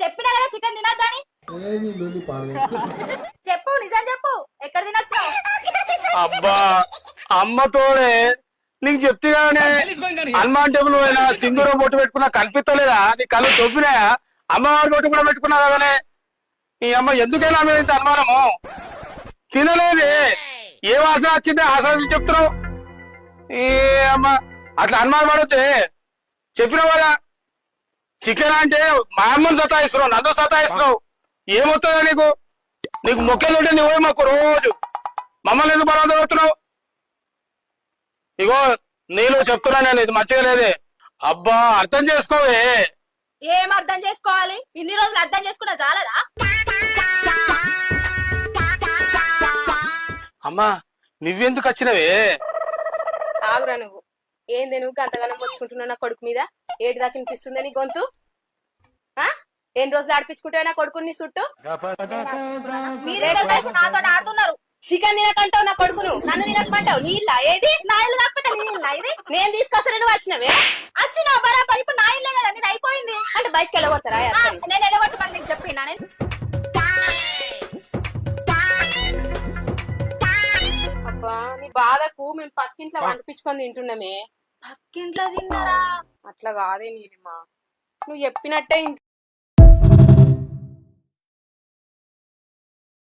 చెప్పినా కదా చికెన్ తినొద్దని. చెప్పు, నిజం చెప్పు, ఎక్కడ తినొచ్చు? అబ్బా అమ్మతోడే నీకు చెప్తే కానీ హనుమాన్ టెంపుల్ పోయినా సింధూరం బొట్టు పెట్టుకున్నా కనిపిస్తలేదా? నీ కళ్ళు తొప్పినాయా? అమ్మవారి బొట్టు కూడా పెట్టుకున్నా కదనే. ఈ అమ్మ ఎందుకైనా ఆమె ఇంత అనుమానము? తినలేదు, ఏ వాసన వచ్చింది ఆసన చెప్తున్నావు? ఈ అమ్మ అట్లా అనుమానం పడితే చెప్పినావు కదా. చికెన్ అంటే మా అమ్మని సతాయిస్తున్నావు, నన్ను సతాయిస్తున్నావు. ఏమవుతుందా నీకు? నీకు మొక్కలు ఉంటే నువ్వే మాకు రోజు మమ్మల్ని ఎందుకు బలవంతం అవుతున్నావు? ఇగో నీళ్ళు చెప్తున్నా నేను, ఇది మంచిగా లేదే. అబ్బా అర్థం చేసుకోవే. ఏం అర్థం చేసుకోవాలి? ఇన్ని రోజులు అర్థం చేసుకున్నా చాలదా? అమ్మా నువ్వెందుకు వచ్చినవే? ఆగురా నువ్వు. ఏంది నువ్వు గంతగానం వచ్చుకుంటున్నావు నా కొడుకు మీద? ఏటి దాకా వినిపిస్తుంది నీ గొంతు? ఎన్ని రోజులు ఆడిపించుకుంటావు నా కొడుకుని నీ చుట్టూ? మీరేదో కలిసి నాతో ఆడుతున్నారు. చికెన్ తినకంటావు నా కొడుకును, నన్ను తినకమంటావు. నీళ్ళ ఏది? నా ఇల్లు కాకపోతే నీ ఇల్లా ఇది? నేను తీసుకొస్తాను, నువ్వు వచ్చినవే. వచ్చిన బరాబర్ ఇప్పుడు నా ఇల్లే కదా, నీది అయిపోయింది. అంటే బయటకు వెళ్ళగొడతారా? నేను ఎలగొట్టమని నీకు చెప్పినా నేను. అబ్బా నీ బాధకు మేము పక్కింట్లో వండిపించుకొని తింటున్నామే. పక్కింట్లో తిన్నారా? అట్లా కాదే నీలిమా, నువ్వు చెప్పినట్టే